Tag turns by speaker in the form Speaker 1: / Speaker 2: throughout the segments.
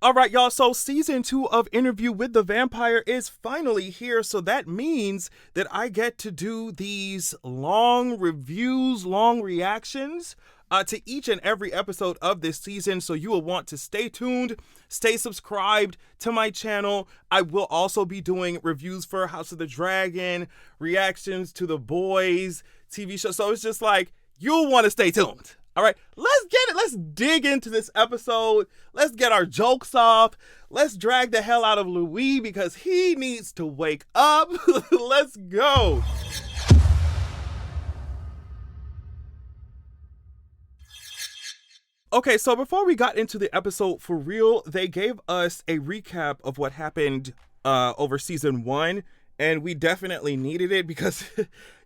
Speaker 1: All right, y'all. So season 2 of Interview with the Vampire is finally here. So that means that I get to do these long reviews, long reactions to each and every episode of this season. So you will want to stay tuned, stay subscribed to my channel. I will also be doing reviews for House of the Dragon, reactions to The Boys TV show. So it's just like, you'll want to stay tuned. All right, let's get it. Let's dig into this episode. Let's get our jokes off. Let's drag the hell out of Louis because he needs to wake up. Let's go. Okay, so before we got into the episode for real, they gave us a recap of what happened over season 1. And we definitely needed it because,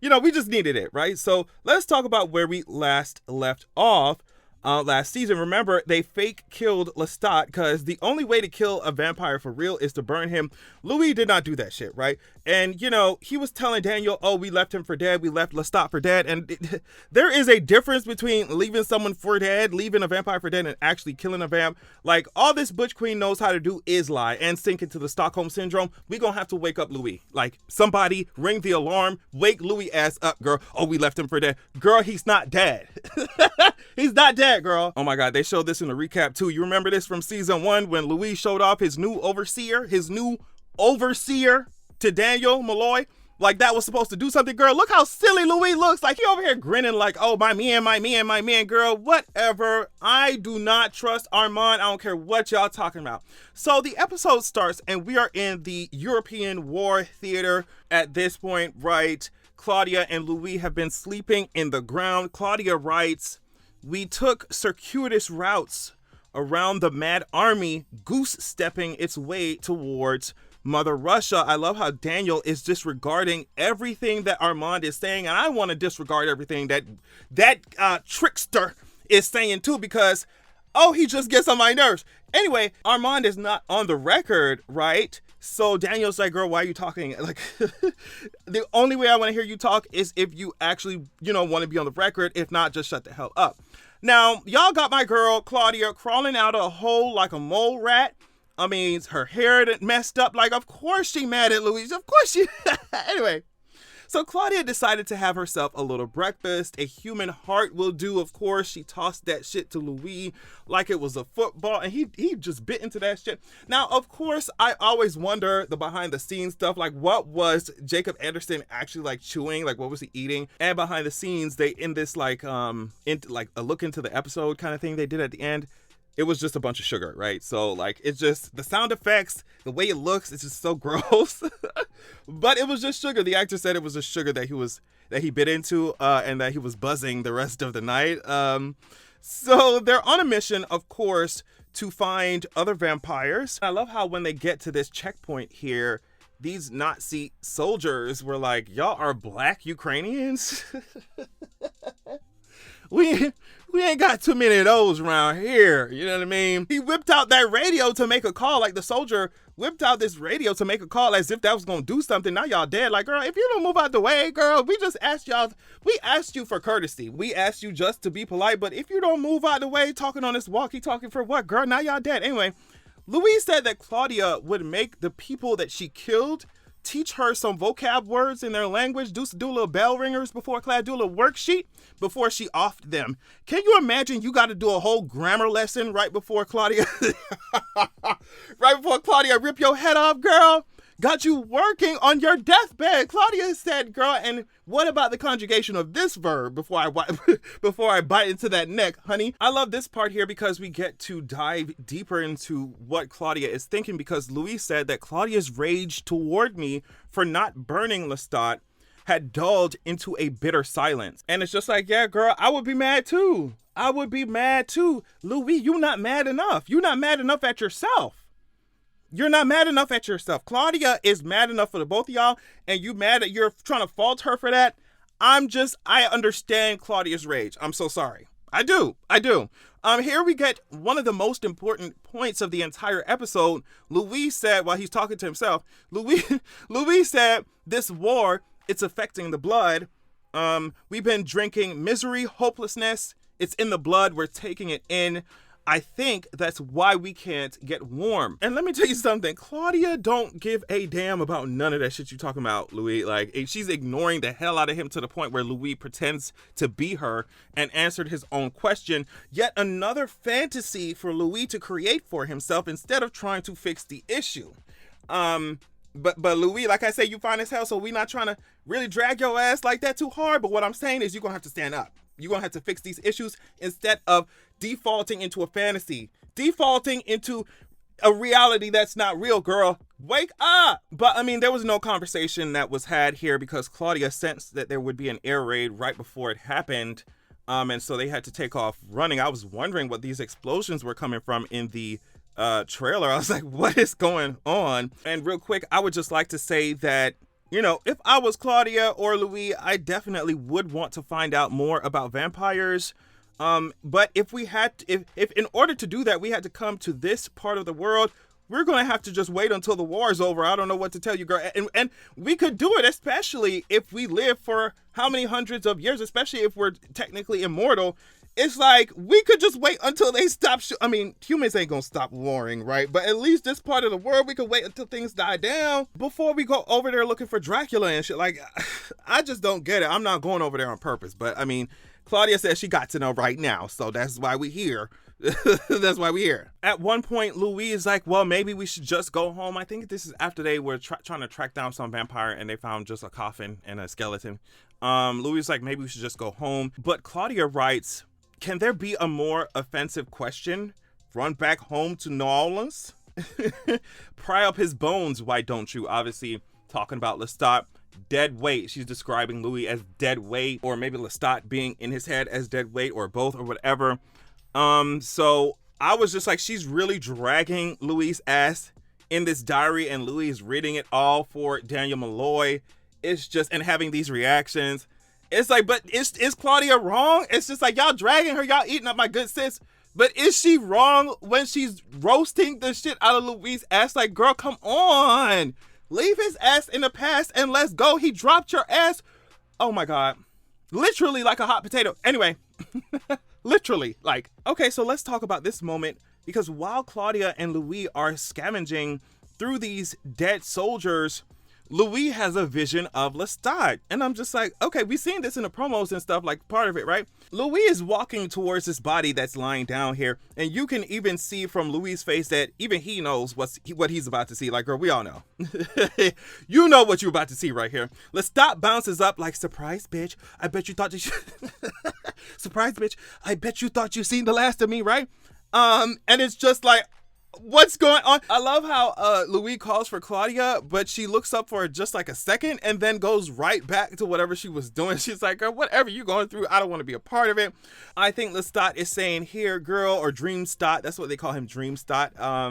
Speaker 1: we just needed it, right? So let's talk about where we last left off last season. Remember, they fake killed Lestat because the only way to kill a vampire for real is to burn him. Louis did not do that shit, right? And, he was telling Daniel, oh, we left him for dead. We left Lestat for dead. And there is a difference between leaving someone for dead, leaving a vampire for dead, and actually killing a vamp. Like, all this Butch Queen knows how to do is lie and sink into the Stockholm Syndrome. We gonna have to wake up Louis. Like, somebody ring the alarm, wake Louis ass up, girl. Oh, we left him for dead. Girl, he's not dead. He's not dead, girl. Oh my God, they showed this in the recap too. You remember this from season 1 when Louis showed off his new overseer to Daniel Malloy? Like that was supposed to do something, girl. Look how silly Louis looks. Like he over here grinning like, oh, my man, girl, whatever. I do not trust Armand. I don't care what y'all talking about. So the episode starts and we are in the European War Theater at this point, right? Claudia and Louis have been sleeping in the ground. Claudia writes, we took circuitous routes around the mad army, goose-stepping its way towards Mother Russia. I love how Daniel is disregarding everything that Armand is saying, and I want to disregard everything that trickster is saying too, because, oh, he just gets on my nerves. Anyway, Armand is not on the record, right? So Daniel's like, girl, why are you talking? Like, the only way I want to hear you talk is if you actually, want to be on the record. If not, just shut the hell up. Now, y'all got my girl, Claudia, crawling out of a hole like a mole rat. I mean, her hair messed up. Like, of course she mad at Louise. Of course she... Anyway, so Claudia decided to have herself a little breakfast. A human heart will do, of course. She tossed that shit to Louis like it was a football, and he just bit into that shit. Now, of course, I always wonder the behind-the-scenes stuff. Like, what was Jacob Anderson actually, like, chewing? Like, what was he eating? And behind the scenes, they, in this, like, a look into the episode kind of thing they did at the end, it was just a bunch of sugar, right? So, like, it's just the sound effects, the way it looks, it's just so gross. But it was just sugar. The actor said it was just sugar that he bit into, and that he was buzzing the rest of the night. So they're on a mission, of course, to find other vampires. I love how when they get to this checkpoint here, these Nazi soldiers were like, y'all are black Ukrainians? We ain't got too many of those around here. You know what I mean? He whipped out that radio to make a call. Like the soldier whipped out this radio to make a call as if that was going to do something. Now y'all dead. Like, girl, if you don't move out the way, girl, we just asked y'all. We asked you for courtesy. We asked you just to be polite. But if you don't move out the way, talking on this walkie-talkie for what, girl? Now y'all dead. Anyway, Louise said that Claudia would make the people that she killed teach her some vocab words in their language, do little bell ringers before class, do a little worksheet before she offed them. Can you imagine you got to do a whole grammar lesson right before Claudia, rip your head off, girl? Got you working on your deathbed. Claudia said, girl, and what about the conjugation of this verb before I bite into that neck, honey? I love this part here because we get to dive deeper into what Claudia is thinking, because Louise said that Claudia's rage toward me for not burning Lestat had dulled into a bitter silence. And it's just like, yeah, girl, I would be mad too. Louis, you not mad enough. You're not mad enough at yourself. You're not mad enough at yourself. Claudia is mad enough for the both of y'all, and you mad that you're trying to fault her for that. I understand Claudia's rage. I'm so sorry. I do. Here we get one of the most important points of the entire episode. Louis said, while he's talking to himself, Louis said, this war, it's affecting the blood. We've been drinking misery, hopelessness. It's in the blood. We're taking it in. I think that's why we can't get warm. And let me tell you something, Claudia don't give a damn about none of that shit you talking about, Louis. Like, she's ignoring the hell out of him to the point where Louis pretends to be her and answered his own question. Yet another fantasy for Louis to create for himself instead of trying to fix the issue. But Louis, like I say, you fine as hell, so we not trying to really drag your ass like that too hard. But what I'm saying is you're going to have to stand up. You're going to have to fix these issues instead of defaulting into a fantasy, defaulting into a reality that's not real, girl. Wake up. But I mean, there was no conversation that was had here because Claudia sensed that there would be an air raid right before it happened. And so they had to take off running. I was wondering what these explosions were coming from in the trailer. I was like, what is going on? And real quick, I would just like to say that, you know, if I was Claudia or Louis, I definitely would want to find out more about vampires. But if we had to, if in order to do that, we had to come to this part of the world, we're going to have to just wait until the war is over. I don't know what to tell you, girl. And we could do it, especially if we live for how many hundreds of years, especially if we're technically immortal. It's like, we could just wait until they stop. I mean, humans ain't gonna stop warring, right? But at least this part of the world, we could wait until things die down before we go over there looking for Dracula and shit. Like, I just don't get it. I'm not going over there on purpose. But, I mean, Claudia says she got to know right now. So that's why we here. That's why we here. At one point, Louis is like, well, maybe we should just go home. I think this is after they were trying to track down some vampire and they found just a coffin and a skeleton. Louis is like, maybe we should just go home. But Claudia writes, can there be a more offensive question? Run back home to New Orleans? Pry up his bones, why don't you? Obviously, talking about Lestat. Dead weight. She's describing Louis as dead weight, or maybe Lestat being in his head as dead weight, or both, or whatever. So I was just like, she's really dragging Louis' ass in this diary, and Louis is reading it all for Daniel Malloy. It's just, and having these reactions. It's like, but is Claudia wrong? It's just like, y'all dragging her, y'all eating up my good sis. But is she wrong when she's roasting the shit out of Louis' ass? Like, girl, come on. Leave his ass in the past and let's go. He dropped your ass. Oh my God. Literally like a hot potato. Anyway, literally like, okay, so let's talk about this moment, because while Claudia and Louis are scavenging through these dead soldiers, Louis has a vision of Lestat. And I'm just like, okay, we've seen this in the promos and stuff, like part of it, right? Louis is walking towards this body that's lying down here. And you can even see from Louis' face that even he knows what he's about to see. Like, girl, we all know. You know what you're about to see right here. Lestat bounces up like, surprise, bitch. I bet you thought you surprise, bitch. I bet you thought you seen the last of me, right? And it's just like, what's going on? I love how Louis calls for Claudia, but she looks up for just like a second and then goes right back to whatever she was doing. She's like, girl, whatever you're going through, I don't want to be a part of it. I think Lestat is saying here, girl, or Dreamstat. That's what they call him, Dreamstat.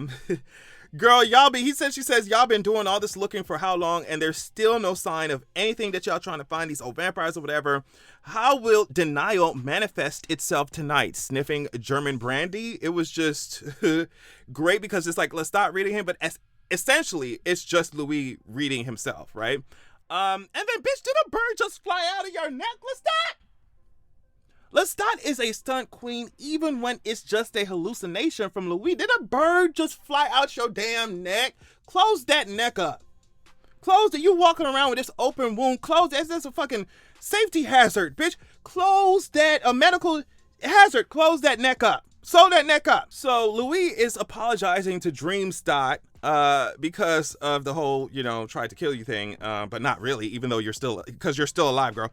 Speaker 1: Girl, she says, y'all been doing all this looking for how long, and there's still no sign of anything that y'all trying to find, these old vampires or whatever. How will denial manifest itself tonight? Sniffing German brandy? It was just great because it's like Lestat reading him, but essentially it's just Louis reading himself, right? And then, bitch, did a bird just fly out of your neck, Lestat? Lestat is a stunt queen even when it's just a hallucination from Louis. Did a bird just fly out your damn neck? Close that neck up. Close it. You walking around with this open wound. Close that. That's a fucking safety hazard, bitch. Close that. A medical hazard. Close that neck up. Sew that neck up. So Louis is apologizing to Dreamstat because of the whole, tried to kill you thing, but not really, even though you're still alive, girl.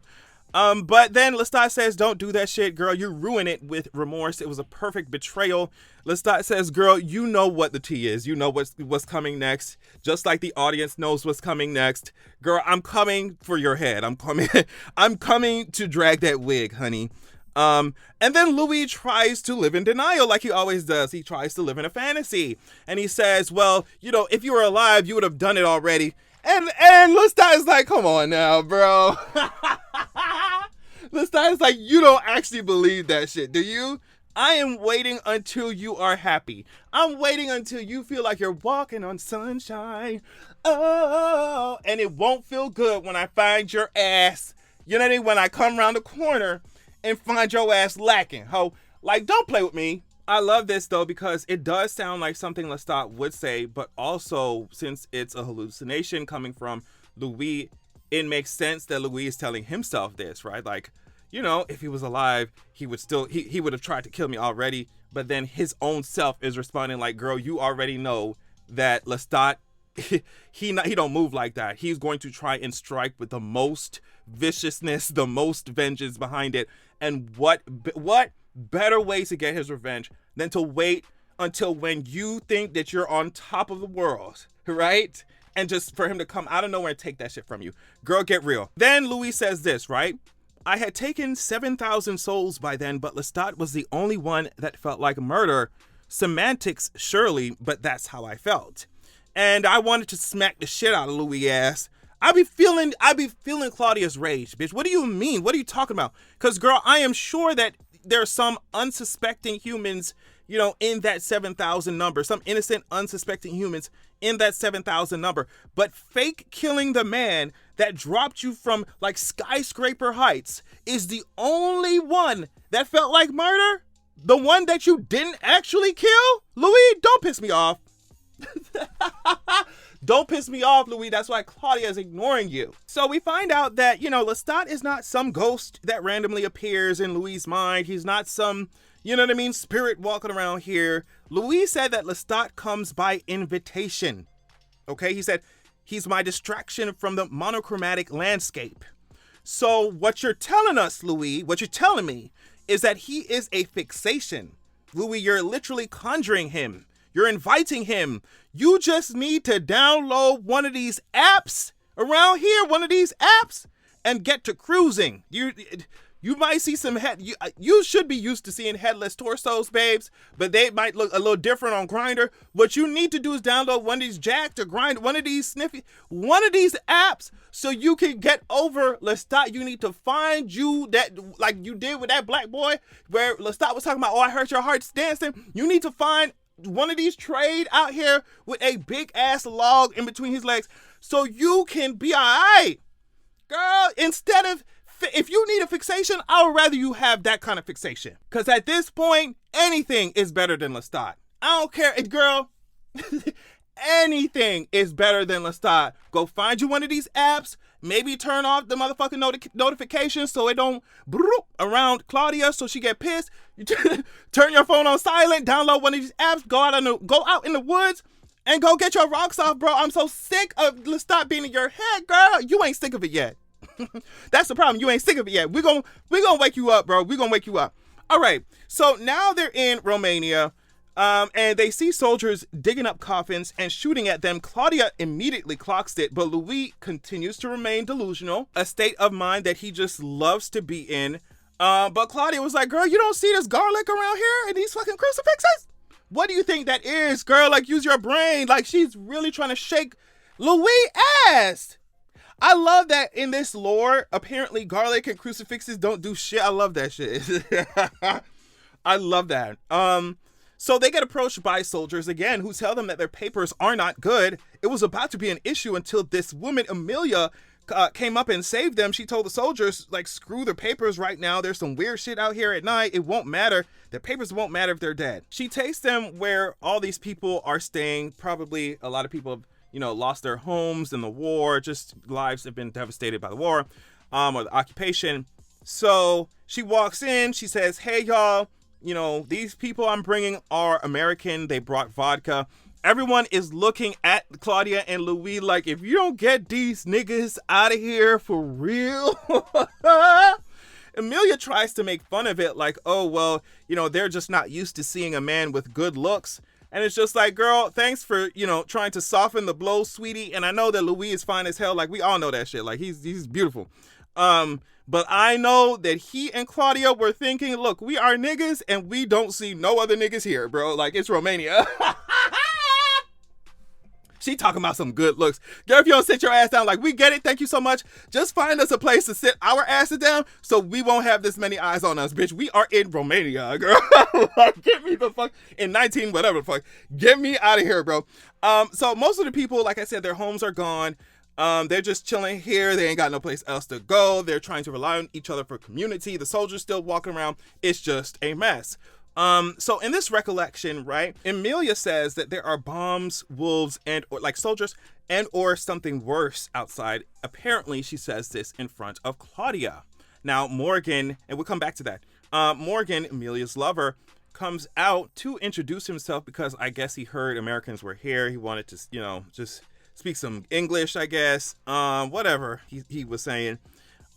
Speaker 1: But then Lestat says, don't do that shit, girl. You ruin it with remorse. It was a perfect betrayal. Lestat says, girl, you know what the tea is. You know what's coming next. Just like the audience knows what's coming next. Girl, I'm coming for your head. I'm coming to drag that wig, honey. And then Louis tries to live in denial like he always does. He tries to live in a fantasy. And he says, well, if you were alive, you would have done it already. And Lestat is like, come on now, bro. Lestat is like, you don't actually believe that shit, do you? I am waiting until you are happy. I'm waiting until you feel like you're walking on sunshine. Oh, and it won't feel good when I find your ass. You know what I mean? When I come around the corner and find your ass lacking. Ho, like, don't play with me. I love this though, because it does sound like something Lestat would say, but also since it's a hallucination coming from Louis, it makes sense that Louis is telling himself this, right? Like, you know, if he was alive, he would still, he would have tried to kill me already. But then his own self is responding like, girl, you already know that Lestat, he don't move like that. He's going to try and strike with the most viciousness, the most vengeance behind it. And what better way to get his revenge than to wait until when you think that you're on top of the world, right? And just for him to come out of nowhere and take that shit from you. Girl, get real. Then Louis says this, right? I had taken 7,000 souls by then, but Lestat was the only one that felt like murder. Semantics, surely, but that's how I felt. And I wanted to smack the shit out of Louis' ass. I be feeling Claudia's rage, bitch. What do you mean? What are you talking about? Because, girl, I am sure that there are some unsuspecting humans, you know, in that 7,000 number. Some innocent, unsuspecting humans in that 7,000 number. But fake killing the man that dropped you from, like, skyscraper heights is the only one that felt like murder? The one that you didn't actually kill? Louis, don't piss me off. Don't piss me off, Louis. That's why Claudia is ignoring you. So we find out that, you know, Lestat is not some ghost that randomly appears in Louis' mind. He's not some, you know what I mean, spirit walking around here. Louis said that Lestat comes by invitation. Okay, he said, he's my distraction from the monochromatic landscape. So what you're telling us, Louis, what you're telling me is that he is a fixation. Louis, you're literally conjuring him. You're inviting him. You just need to download one of these apps around here, one of these apps, and get to cruising. You might see some you should be used to seeing headless torsos, babes, but they might look a little different on Grindr. What you need to do is download one of these Jacked or Grindr, one of these apps, so you can get over Lestat. You need to find you that, like you did with that black boy, where Lestat was talking about, oh, I heard your heart's dancing. You need to find one of these trade out here with a big ass log in between his legs, so you can be all right, girl. Instead of, if you need a fixation, I would rather you have that kind of fixation. Because at this point, anything is better than Lestat. I don't care, girl. Anything is better than Lestat. Go find you one of these apps. Maybe turn off the motherfucking notifications so it don't around Claudia so she get pissed. You turn your phone on silent. Download one of these apps. Go out in the woods and go get your rocks off, bro. I'm so sick of Lestat being in your head, girl. You ain't sick of it yet. That's the problem. You ain't sick of it yet. We're gonna wake you up, bro. We're gonna wake you up. All right. So now they're in Romania. And they see soldiers digging up coffins and shooting at them. Claudia immediately clocks it, but Louis continues to remain delusional, a state of mind that he just loves to be in. But Claudia was like, girl, you don't see this garlic around here and these fucking crucifixes? What do you think that is, girl? Like, use your brain. Like, she's really trying to shake Louis' ass. I love that in this lore, apparently garlic and crucifixes don't do shit. I love that shit. I love that. So they get approached by soldiers again who tell them that their papers are not good. It was about to be an issue until this woman, Amelia, came up and saved them. She told the soldiers, like, screw their papers right now. There's some weird shit out here at night. It won't matter. Their papers won't matter if they're dead. She takes them where all these people are staying. Probably a lot of people have, you know, lost their homes in the war. Just lives have been devastated by the war or the occupation. So she walks in. She says, hey, y'all. You know, these people I'm bringing are American. They brought vodka. Everyone is looking at Claudia and Louis like, if you don't get these niggas out of here for real. Amelia tries to make fun of it like, oh, well, you know, they're just not used to seeing a man with good looks. And it's just like, girl, thanks for, you know, trying to soften the blow, sweetie. And I know that Louis is fine as hell. Like, we all know that shit. Like, he's beautiful. But I know that he and Claudia were thinking, look, we are niggas and we don't see no other niggas here, bro. Like, it's Romania. She talking about some good looks. Girl, if you don't sit your ass down, like, we get it. Thank you so much. Just find us a place to sit our asses down so we won't have this many eyes on us, bitch. We are in Romania, girl. Like, get me the fuck in 19, whatever the fuck. Get me out of here, bro. So most of the people, like I said, their homes are gone. They're just chilling here. They ain't got no place else to go. They're trying to rely on each other for community. The soldiers still walking around. It's just a mess. So in this recollection, right, Amelia says that there are bombs, wolves, and or like soldiers, and or something worse outside. Apparently, she says this in front of Claudia. Now, Morgan, and we'll come back to that. Morgan, Amelia's lover, comes out to introduce himself because I guess he heard Americans were here. He wanted to, just speak some English, I guess. Whatever he was saying.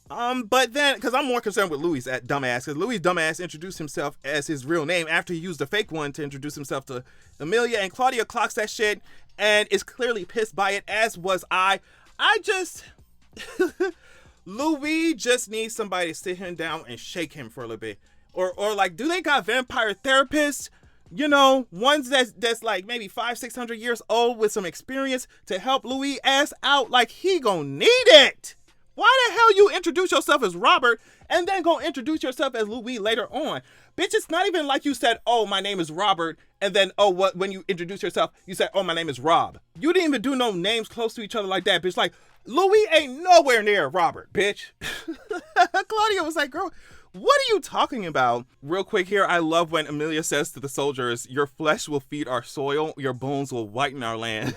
Speaker 1: But then, because I'm more concerned with Louis, that dumbass, because Louis dumbass introduced himself as his real name after he used a fake one to introduce himself to Amelia, and Claudia clocks that shit and is clearly pissed by it, as was I. Louis just needs somebody to sit him down and shake him for a little bit. Or like, do they got vampire therapists? Ones that's like maybe 500-600 years old with some experience to help Louis ass out. Like, he gonna need it. Why the hell you introduce yourself as Robert and then go introduce yourself as Louis later on? Bitch, it's not even like you said, oh, my name is Robert, and then, when you introduce yourself, you said, oh, my name is Rob. You didn't even do no names close to each other like that, bitch. Like, Louis ain't nowhere near Robert, bitch. Claudia was like, girl, what are you talking about? Real quick here, I love when Amelia says to the soldiers, your flesh will feed our soil, your bones will whiten our land.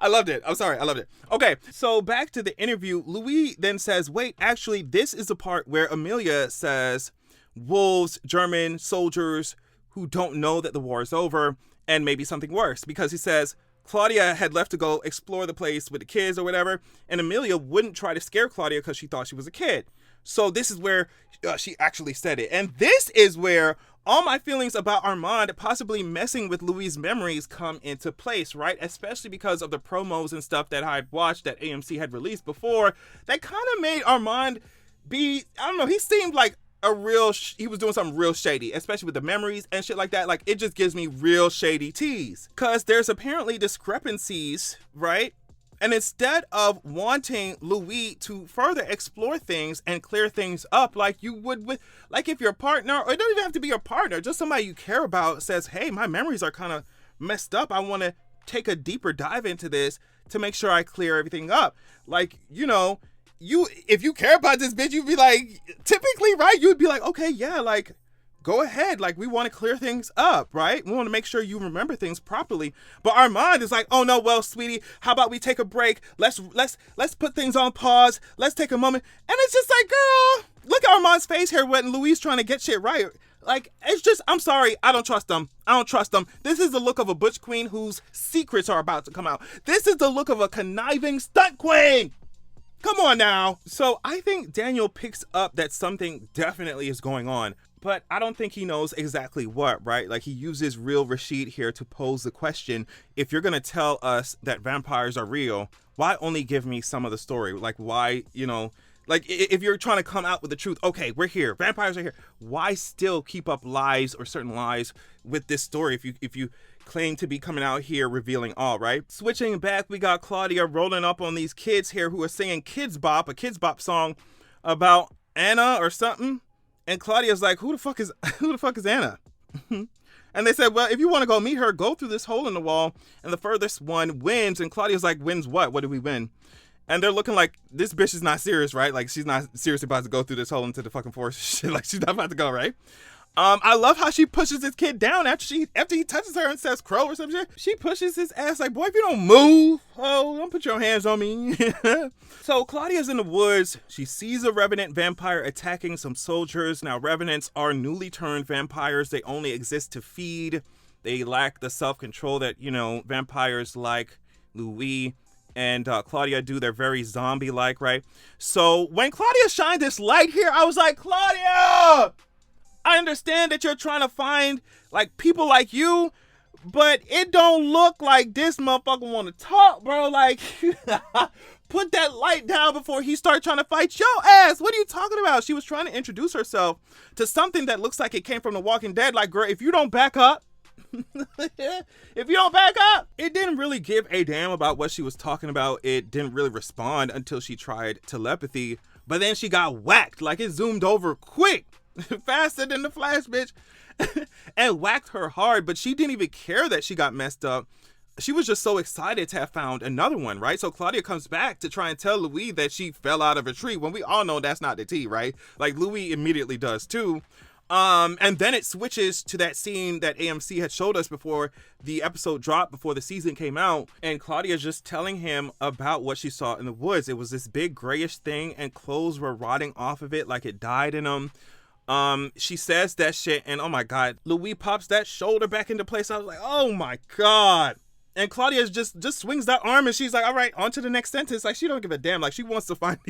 Speaker 1: I loved it. I'm sorry. I loved it. Okay, so back to the interview. Louis then says, wait, actually, this is the part where Amelia says, wolves, German soldiers who don't know that the war is over, and maybe something worse, because he says Claudia had left to go explore the place with the kids or whatever, and Amelia wouldn't try to scare Claudia because she thought she was a kid. So this is where she actually said it. And this is where all my feelings about Armand possibly messing with Louis' memories come into place, right? Especially because of the promos and stuff that I had watched that AMC had released before. That kind of made Armand be, I don't know, he seemed like he was doing something real shady, especially with the memories and shit like that. Like, it just gives me real shady tease. Because there's apparently discrepancies, right? And instead of wanting Louis to further explore things and clear things up like you would with, like if your partner, or it doesn't even have to be your partner, just somebody you care about says, hey, my memories are kind of messed up. I want to take a deeper dive into this to make sure I clear everything up. Like, if you care about this bitch, you'd be like, typically, right? You'd be like, okay, yeah, like, go ahead. Like, we want to clear things up, right? We want to make sure you remember things properly. But Armand is like, oh no, well, sweetie, how about we take a break? Let's put things on pause. Let's take a moment. And it's just like, girl, look at Armand's face here when Louis trying to get shit right. Like, it's just, I'm sorry, I don't trust them. This is the look of a butch queen whose secrets are about to come out. This is the look of a conniving stunt queen. Come on now. So I think Daniel picks up that something definitely is going on, but I don't think he knows exactly what, right? Like, he uses real Rashid here to pose the question, if you're going to tell us that vampires are real, why only give me some of the story? Like, why, like, if you're trying to come out with the truth, okay, we're here, vampires are here. Why still keep up lies or certain lies with this story if you claim to be coming out here revealing all, right? Switching back, we got Claudia rolling up on these kids here who are singing Kids Bop, a Kids Bop song about Anna or something. And Claudia's like, who the fuck is Anna? And they said, well, if you want to go meet her, go through this hole in the wall, and the furthest one wins. And Claudia's like, wins what? What did we win? And they're looking like, this bitch is not serious, right? Like, she's not seriously about to go through this hole into the fucking forest. Shit, like, she's not about to go, right? I love how she pushes this kid down after he touches her and says crow or some shit. She pushes his ass like, boy, if you don't move, don't put your hands on me. So Claudia's in the woods. She sees a Revenant vampire attacking some soldiers. Now, Revenants are newly turned vampires. They only exist to feed. They lack the self-control that, vampires like Louis and Claudia do. They're very zombie-like, right? So when Claudia shined this light here, I was like, Claudia! I understand that you're trying to find, like, people like you, but it don't look like this motherfucker want to talk, bro. Like, put that light down before he start trying to fight your ass. What are you talking about? She was trying to introduce herself to something that looks like it came from The Walking Dead. Like, girl, if you don't back up, it didn't really give a damn about what she was talking about. It didn't really respond until she tried telepathy, but then she got whacked. Like, it zoomed over quick. Faster than the Flash, bitch. And whacked her hard, but she didn't even care that she got messed up. She was just so excited to have found another one, right? So Claudia comes back to try and tell Louis that she fell out of a tree, when we all know that's not the tea, right? Like, Louis immediately does too. And then it switches to that scene that AMC had showed us before the episode dropped, before the season came out. And Claudia's just telling him about what she saw in the woods. It was this big grayish thing and clothes were rotting off of it like it died in them. She says that shit and oh my God, Louis pops that shoulder back into place. I was like, oh my God. And Claudia just swings that arm and she's like, all right, on to the next sentence. Like, she don't give a damn. Like, she wants to find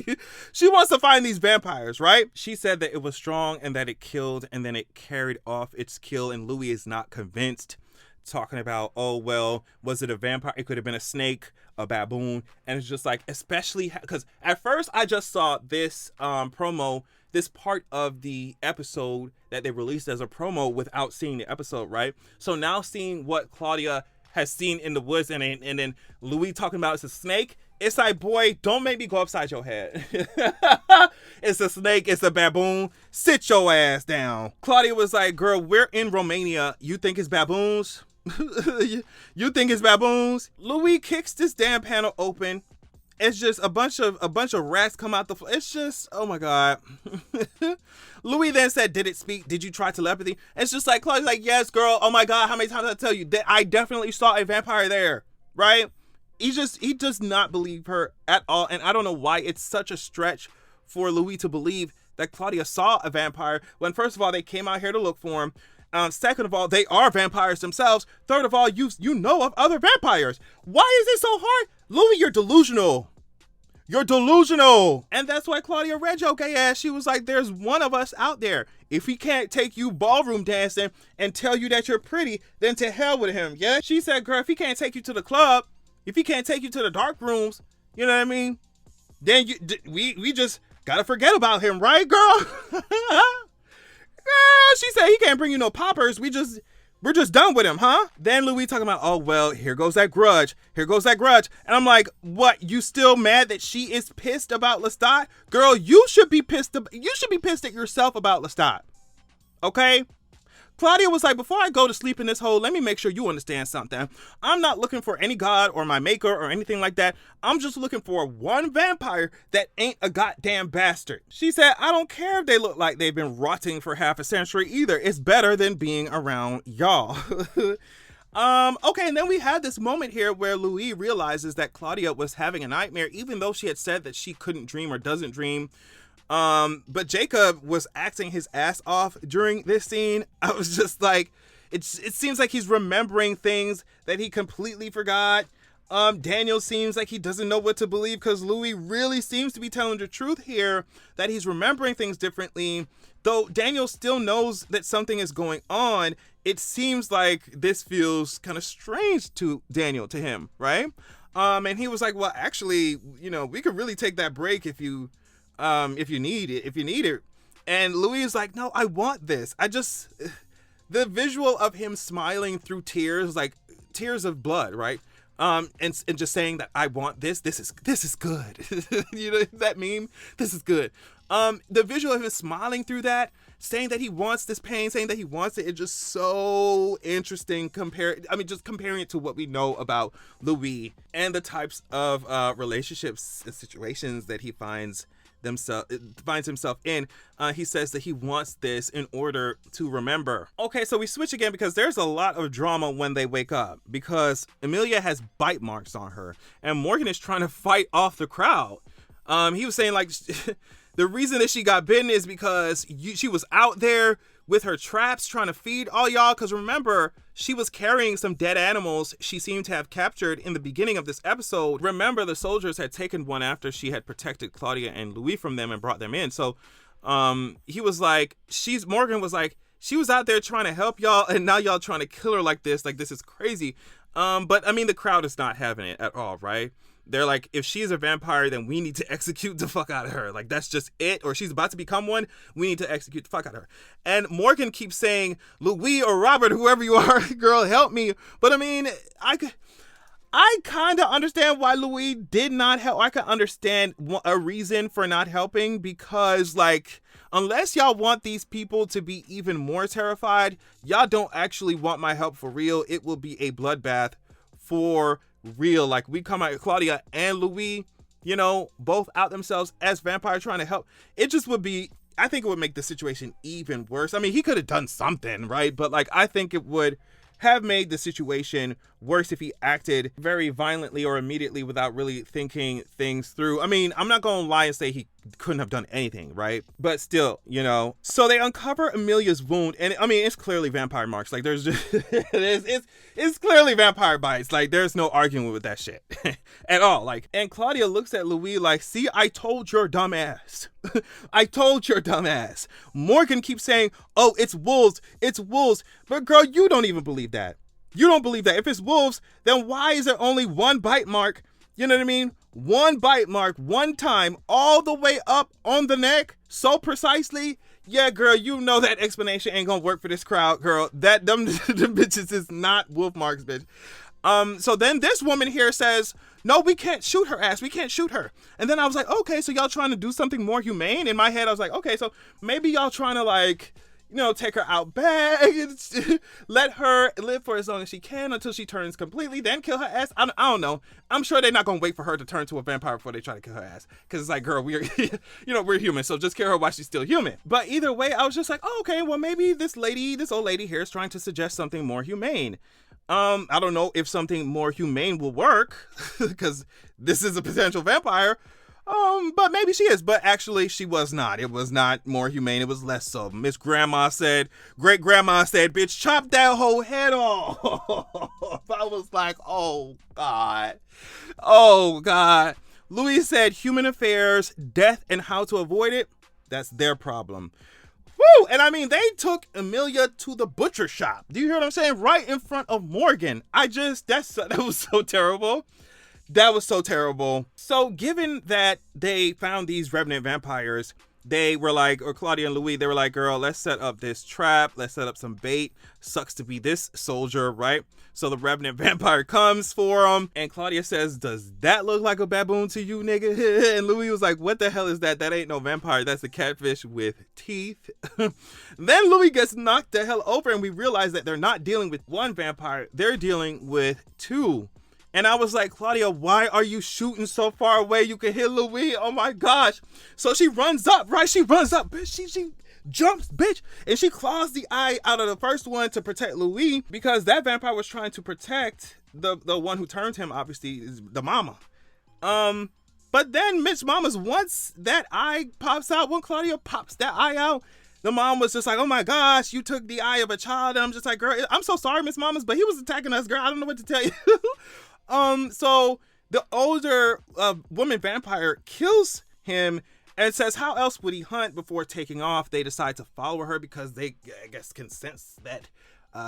Speaker 1: these vampires, right? She said that it was strong and that it killed and then it carried off its kill. And Louis is not convinced, talking about, oh, well, was it a vampire? It could have been a snake, a baboon. And it's just like, especially because at first I just saw this promo, this part of the episode that they released as a promo without seeing the episode, right? So now seeing what Claudia has seen in the woods and then Louis talking about it's a snake, it's like, boy, don't make me go upside your head. It's a snake, it's a baboon, sit your ass down. Claudia was like, girl, we're in Romania, you think it's baboons? You think it's baboons? Louis kicks this damn panel open. It's just a bunch of rats come out the floor. It's just, oh my God. Louis then said, did it speak? Did you try telepathy? It's just like, Claudia's like, yes, girl. Oh my God, how many times did I tell you that I definitely saw a vampire there, right? He does not believe her at all. And I don't know why it's such a stretch for Louis to believe that Claudia saw a vampire when, first of all, they came out here to look for him. Second of all, they are vampires themselves. Third of all, you know of other vampires. Why is it so hard? Louis, you're delusional. You're delusional. And that's why Claudia read your gay ass. She was like, there's one of us out there. If he can't take you ballroom dancing and tell you that you're pretty, then to hell with him. Yeah. She said, girl, if he can't take you to the club, if he can't take you to the dark rooms, you know what I mean? Then we just gotta forget about him, right, girl? Girl, she said he can't bring you no poppers. We're just done with him, huh? Then Louis talking about, oh, well, here goes that grudge. Here goes that grudge. And I'm like, what? You still mad that she is pissed about Lestat? Girl, you should be pissed at yourself about Lestat. Okay? Claudia was like, before I go to sleep in this hole, let me make sure you understand something. I'm not looking for any god or my maker or anything like that. I'm just looking for one vampire that ain't a goddamn bastard. She said, I don't care if they look like they've been rotting for half a century either. It's better than being around y'all. Okay, and then we had this moment here where Louis realizes that Claudia was having a nightmare, even though she had said that she couldn't dream or doesn't dream. But Jacob was acting his ass off during this scene. I was just like, it seems like he's remembering things that he completely forgot. Daniel seems like he doesn't know what to believe because Louis really seems to be telling the truth here, that he's remembering things differently. Though Daniel still knows that something is going on, it seems like this feels kind of strange to Daniel, to him, right? And he was like, well, actually, we could really take that break if you need it. And Louis is like, no, I want this. The visual of him smiling through tears, like tears of blood, right? And just saying that I want this is good. You know that meme? This is good. The visual of him smiling through that, saying that he wants this pain, saying that he wants it, is just so interesting just comparing it to what we know about Louis and the types of relationships and situations that he finds himself in. He says that he wants this in order to remember. Okay, so we switch again because there's a lot of drama when they wake up because Amelia has bite marks on her and Morgan is trying to fight off the crowd. He was saying like the reason that she got bitten is because she was out there with her traps trying to feed all y'all, because remember, she was carrying some dead animals she seemed to have captured in the beginning of this episode. Remember, the soldiers had taken one after she had protected Claudia and Louis from them and brought them in. So he was like, Morgan was like, she was out there trying to help y'all and now y'all trying to kill her like this is crazy. But I mean, the crowd is not having it at all, right? They're like, if she's a vampire, then we need to execute the fuck out of her. Like, that's just it. Or she's about to become one. We need to execute the fuck out of her. And Morgan keeps saying, Louis or Robert, whoever you are, girl, help me. But I mean, I kind of understand why Louis did not help. I can understand a reason for not helping because, like, unless y'all want these people to be even more terrified, y'all don't actually want my help for real. It will be a bloodbath for real. Like, we come out, Claudia and Louis, both out themselves as vampires trying to help. It just would be I think it would make the situation even worse. I mean, he could have done something, right? But like, I think it would have made the situation worse if he acted very violently or immediately without really thinking things through. I mean, I'm not going to lie and say he couldn't have done anything, right? But still, you know. So they uncover Amelia's wound, and I mean, it's clearly vampire marks. Like, there's just, it's clearly vampire bites. Like, there's no arguing with that shit at all. Like, and Claudia looks at Louis like, see, I told your dumb ass. I told your dumb ass. Morgan keeps saying, oh, it's wolves. It's wolves. But girl, you don't even believe that. You don't believe that. If it's wolves, then why is there only one bite mark? You know what I mean? One bite mark, one time, all the way up on the neck, so precisely. Yeah, girl, you know that explanation ain't gonna work for this crowd, girl. That them bitches is not wolf marks, bitch. So then this woman here says, no, we can't shoot her ass. We can't shoot her. And then I was like, okay, so y'all trying to do something more humane? In my head, I was like, okay, so maybe y'all trying to like, you know, take her out back, let her live for as long as she can until she turns completely, then kill her ass. I don't know. I'm sure they're not going to wait for her to turn to a vampire before they try to kill her ass. Because it's like, girl, we're, you know, we're human, so just kill her while she's still human. But either way, I was just like, oh, okay, well, maybe this old lady here is trying to suggest something more humane. I don't know if something more humane will work, because this is a potential vampire. But maybe she is. But actually, she was not. It was not more humane. It was less so. Great grandma said, bitch, chop that whole head off. I was like, oh, God. Oh, God. Louis said, human affairs, death, and how to avoid it. That's their problem. Woo! And I mean, they took Amelia to the butcher shop. Do you hear what I'm saying? Right in front of Morgan. That was so terrible. That was so terrible. So given that they found these Revenant vampires, they were like, or Claudia and Louis, they were like, girl, let's set up this trap. Let's set up some bait. Sucks to be this soldier, right? So the Revenant vampire comes for them. And Claudia says, does that look like a baboon to you, nigga? And Louis was like, what the hell is that? That ain't no vampire. That's a catfish with teeth. Then Louis gets knocked the hell over and we realize that they're not dealing with one vampire. They're dealing with two. And I was like, Claudia, why are you shooting so far away? You can hit Louis. Oh my gosh. So she runs up, right? She runs up, bitch. She jumps, bitch. And she claws the eye out of the first one to protect Louis because that vampire was trying to protect the one who turned him, obviously, is the mama. But then Mitch Mama's, once that eye pops out, when Claudia pops that eye out, the mom was just like, oh my gosh, you took the eye of a child. And I'm just like, girl, I'm so sorry, Miss Mamas, but he was attacking us, girl. I don't know what to tell you. So the older woman vampire kills him and says, how else would he hunt before taking off? They decide to follow her because they, I guess, can sense that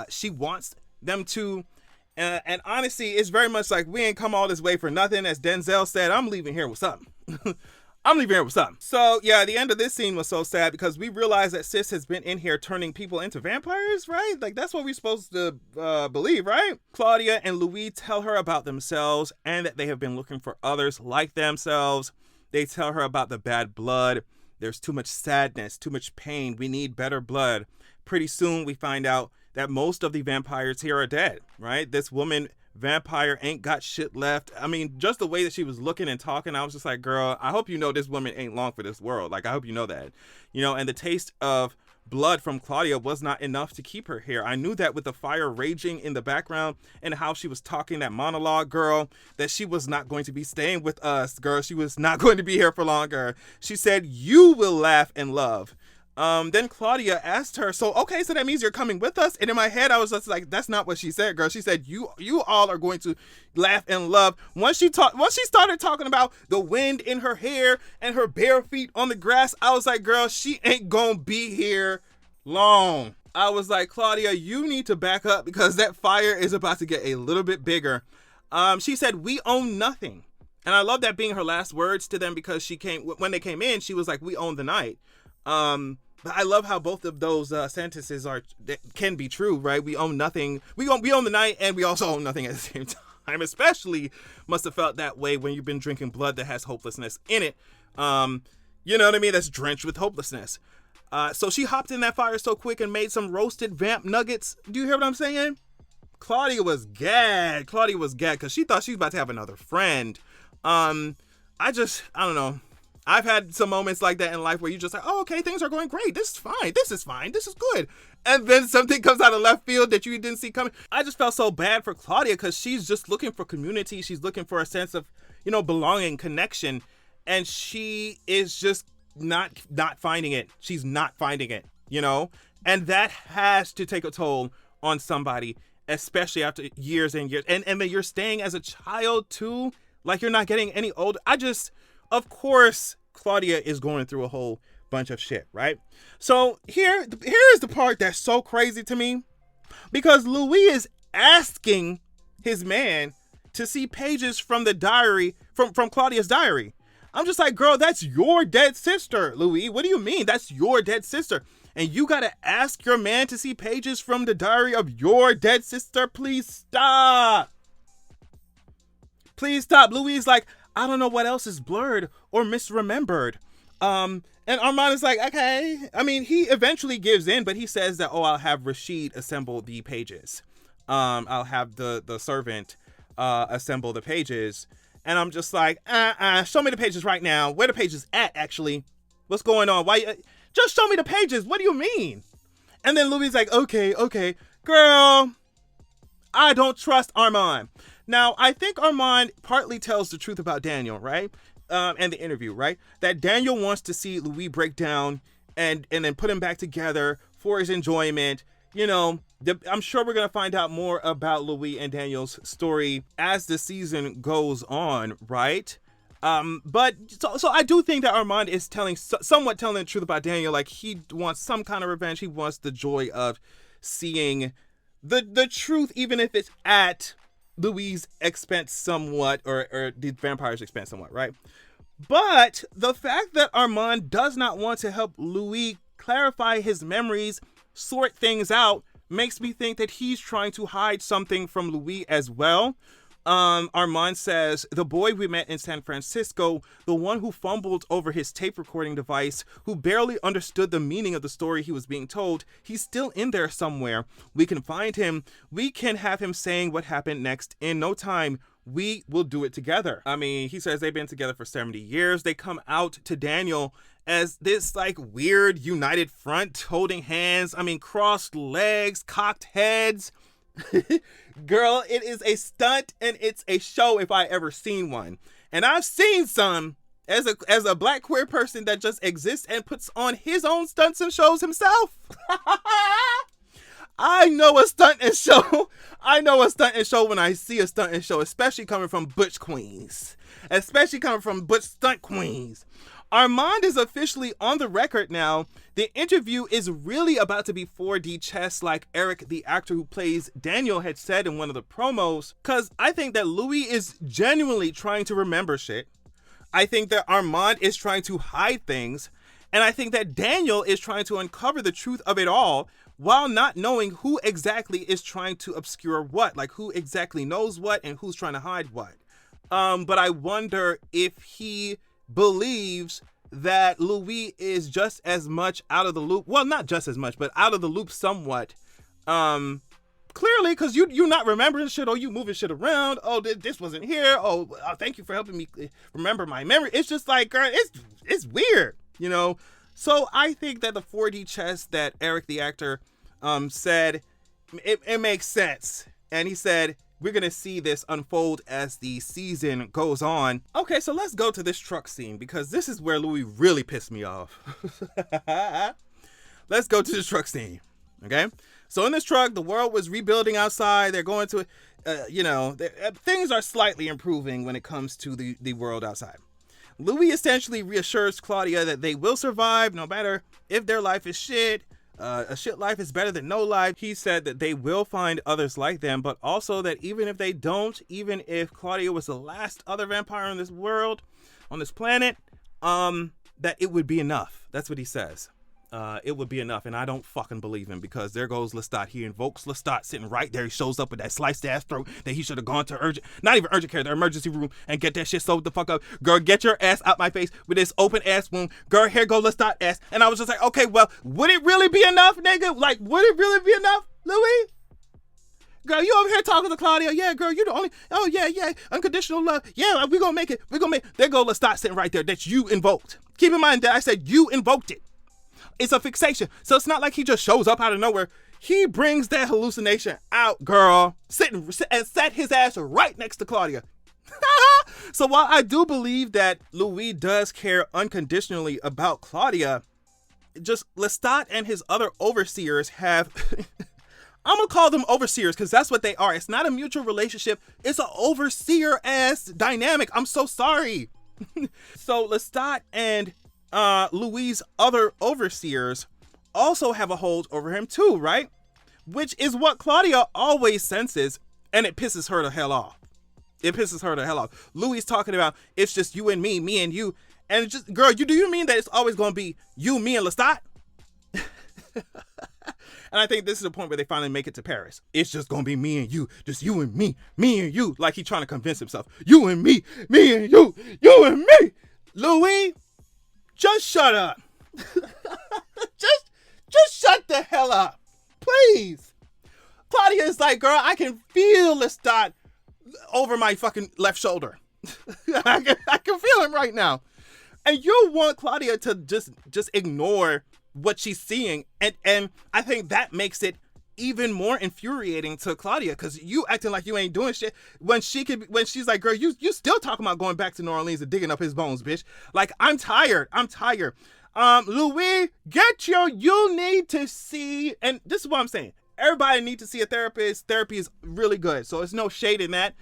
Speaker 1: she wants them to. And honestly, it's very much like, we ain't come all this way for nothing. As Denzel said, I'm leaving here with something. I'm leaving here with something. So yeah, the end of this scene was so sad because we realized that Sis has been in here turning people into vampires, right? Like, that's what we're supposed to believe, right? Claudia and Louis tell her about themselves and that they have been looking for others like themselves. They tell her about the bad blood. There's too much sadness, too much pain. We need better blood. Pretty soon we find out that most of the vampires here are dead, right? This woman vampire ain't got shit left. I mean, just the way that she was looking and talking, I was just like, girl, I hope you know this woman ain't long for this world. Like, I hope you know that, you know. And the taste of blood from Claudia was not enough to keep her here. I knew that with the fire raging in the background and how she was talking that monologue, girl, that she was not going to be staying with us, girl. She was not going to be here for longer. She said, you will laugh and love. Then Claudia asked her, so that means you're coming with us? And in my head, I was just like, that's not what she said, girl. She said, you all are going to laugh and love. Once she started talking about the wind in her hair and her bare feet on the grass, I was like, girl, she ain't gonna be here long. I was like, Claudia, you need to back up because that fire is about to get a little bit bigger. She said, we own nothing. And I love that being her last words to them because when they came in, she was like, we own the night. But I love how both of those sentences can be true, right? We own nothing. We own the night, and we also own nothing at the same time. Especially must have felt that way when you've been drinking blood that has hopelessness in it. You know what I mean? That's drenched with hopelessness. So she hopped in that fire so quick and made some roasted vamp nuggets. Do you hear what I'm saying? Claudia was gagged. Claudia was gagged because she thought she was about to have another friend. I don't know. I've had some moments like that in life where you just like, oh, okay, things are going great. This is fine. This is fine. This is good. And then something comes out of left field that you didn't see coming. I just felt so bad for Claudia because she's just looking for community. She's looking for a sense of, belonging, connection. And she is just not finding it. She's not finding it, And that has to take a toll on somebody, especially after years and years. And then you're staying as a child too. Like you're not getting any older. Of course, Claudia is going through a whole bunch of shit, right? So here is the part that's so crazy to me, because Louis is asking his man to see pages from the diary, from Claudia's diary. I'm just like, girl, that's your dead sister, Louis. What do you mean? That's your dead sister. And you got to ask your man to see pages from the diary of your dead sister? Please stop. Please stop. Louis is like, I don't know what else is blurred or misremembered. And Armand is like, okay. I mean, he eventually gives in, but he says that, I'll have Rashid assemble the pages. I'll have the servant assemble the pages. And I'm just like, show me the pages right now. Where the pages at, actually? What's going on? Why? Just show me the pages. What do you mean? And then Louis is like, okay. Girl, I don't trust Armand. Now, I think Armand partly tells the truth about Daniel, right? And the interview, right? That Daniel wants to see Louis break down and then put him back together for his enjoyment. I'm sure we're going to find out more about Louis and Daniel's story as the season goes on, right? But I do think that Armand is somewhat telling the truth about Daniel. Like, he wants some kind of revenge. He wants the joy of seeing the truth, even if it's at Louis' expense somewhat, or the vampire's expense somewhat, right? But the fact that Armand does not want to help Louis clarify his memories, sort things out, makes me think that he's trying to hide something from Louis as well. Armand says, the boy we met in San Francisco, the one who fumbled over his tape recording device, who barely understood the meaning of the story he was being told, he's still in there somewhere. We can find him. We can have him saying what happened next in no time. We will do it together. I mean, he says they've been together for 70 years. They come out to Daniel as this like weird united front, holding hands. I mean, crossed legs, cocked heads. Girl, it is a stunt and it's a show if I ever seen one. And I've seen some as a black queer person that just exists and puts on his own stunts and shows himself. I know a stunt and show. I know a stunt and show when I see a stunt and show, especially coming from butch queens. Especially coming from butch stunt queens. Armand is officially on the record now. The interview is really about to be 4D chess, like Eric, the actor who plays Daniel, had said in one of the promos. Because I think that Louis is genuinely trying to remember shit. I think that Armand is trying to hide things. And I think that Daniel is trying to uncover the truth of it all while not knowing who exactly is trying to obscure what. Like who exactly knows what and who's trying to hide what. But I wonder if he believes that Louis is just as much out of the loop. Well, not just as much, but out of the loop somewhat. Clearly, because you're not remembering shit, or you moving shit around. Oh, this wasn't here. Oh, thank you for helping me remember my memory. It's just like, girl, it's weird, So I think that the 4D chess that Eric, the actor, said, it makes sense. And he said, we're going to see this unfold as the season goes on. Okay, so let's go to this truck scene, because this is where Louis really pissed me off. Let's go to this truck scene, okay? So in this truck, the world was rebuilding outside. They're going to, things are slightly improving when it comes to the world outside. Louis essentially reassures Claudia that they will survive no matter if their life is shit. A shit life is better than no life. He said that they will find others like them, but also that even if they don't, even if Claudia was the last other vampire in this world, on this planet, that it would be enough. That's what he says. It would be enough, and I don't fucking believe him, because there goes Lestat. He invokes Lestat sitting right there. He shows up with that sliced ass throat that he should have gone to not even urgent care, the emergency room, and get that shit sewed the fuck up. Girl, get your ass out my face with this open ass wound. Girl, here go Lestat ass. And I was just like, okay, well, would it really be enough, nigga? Like, would it really be enough, Louis? Girl, you over here talking to Claudia. Yeah, girl, you the only. Oh, yeah. Unconditional love. Yeah, we gonna make it. There go Lestat sitting right there that you invoked. Keep in mind that I said you invoked it. It's a fixation. So it's not like he just shows up out of nowhere. He brings that hallucination out, girl. And set his ass right next to Claudia. So while I do believe that Louis does care unconditionally about Claudia, just Lestat and his other overseers have... I'm going to call them overseers because that's what they are. It's not a mutual relationship. It's an overseer-ass dynamic. I'm so sorry. So Lestat and Louis' other overseers also have a hold over him too, right? Which is what Claudia always senses, and it pisses her the hell off. Louis talking about, it's just you and me and you. And it's just, girl, do you mean that it's always going to be you, me, and Lestat? And I think this is the point where they finally make it to Paris. It's just going to be me and you. Just you and me and you. Like he's trying to convince himself. You and me and you and me. Louis, just shut up. just shut the hell up. Please. Claudia is like, girl, I can feel Lestat over my fucking left shoulder. I can feel him right now. And you want Claudia to just ignore what she's seeing. And I think that makes it even more infuriating to Claudia, because you acting like you ain't doing shit when she's like, girl, you still talking about going back to New Orleans and digging up his bones, bitch. Like, I'm tired. Louis, you need to see, and this is what I'm saying. Everybody need to see a therapist. Therapy is really good. So it's no shade in that,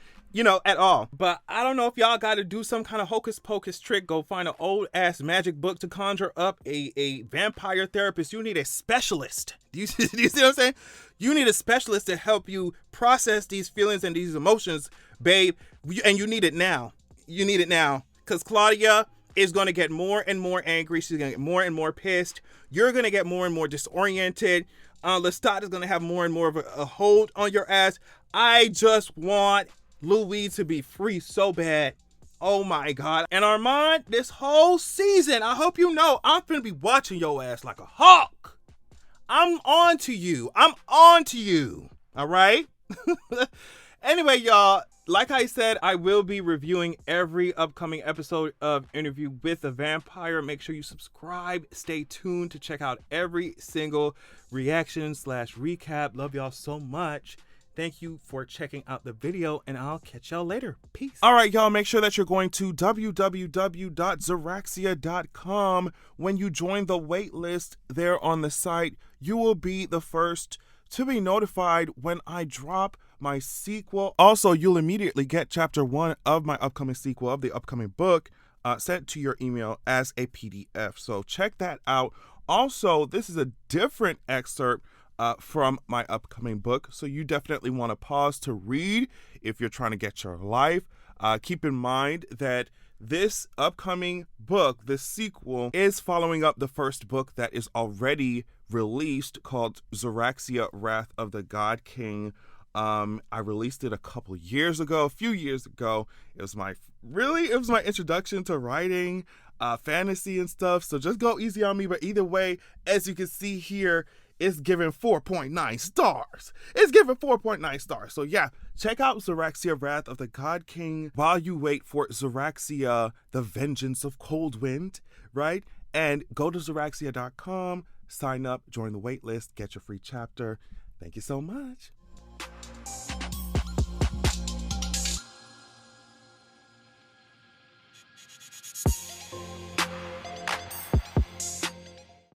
Speaker 1: at all. But I don't know if y'all got to do some kind of hocus pocus trick. Go find an old ass magic book to conjure up a vampire therapist. You need a specialist. Do you see what I'm saying? You need a specialist to help you process these feelings and these emotions, babe. And you need it now. Because Claudia is going to get more and more angry. She's going to get more and more pissed. You're going to get more and more disoriented. Lestat is going to have more and more of a hold on your ass. I just want Louis to be free so bad. Oh my God. And Armand, this whole season, I hope you know, I'm finna be watching your ass like a hawk. I'm on to you. All right? Anyway, y'all, like I said, I will be reviewing every upcoming episode of Interview with a Vampire. Make sure you subscribe. Stay tuned to check out every single reaction/recap. Love y'all so much. Thank you for checking out the video, and I'll catch y'all later. Peace. All right, y'all, make sure that you're going to www.zeraxia.com. When you join the wait list there on the site, you will be the first to be notified when I drop my sequel. Also, you'll immediately get chapter 1 of my upcoming sequel of the upcoming book sent to your email as a PDF. So check that out. Also, this is a different excerpt from my upcoming book, so you definitely want to pause to read if you're trying to get your life. Keep in mind that this upcoming book, this sequel, is following up the first book that is already released called Zeraxia, Wrath of the God King. I released it a few years ago. It was my introduction to writing fantasy and stuff, so just go easy on me. But either way, as you can see here, it's given 4.9 stars. So yeah, check out Zeraxia, Wrath of the God King while you wait for Zeraxia, The Vengeance of Cold Wind, right? And go to Zeraxia.com, sign up, join the wait list, get your free chapter. Thank you so much.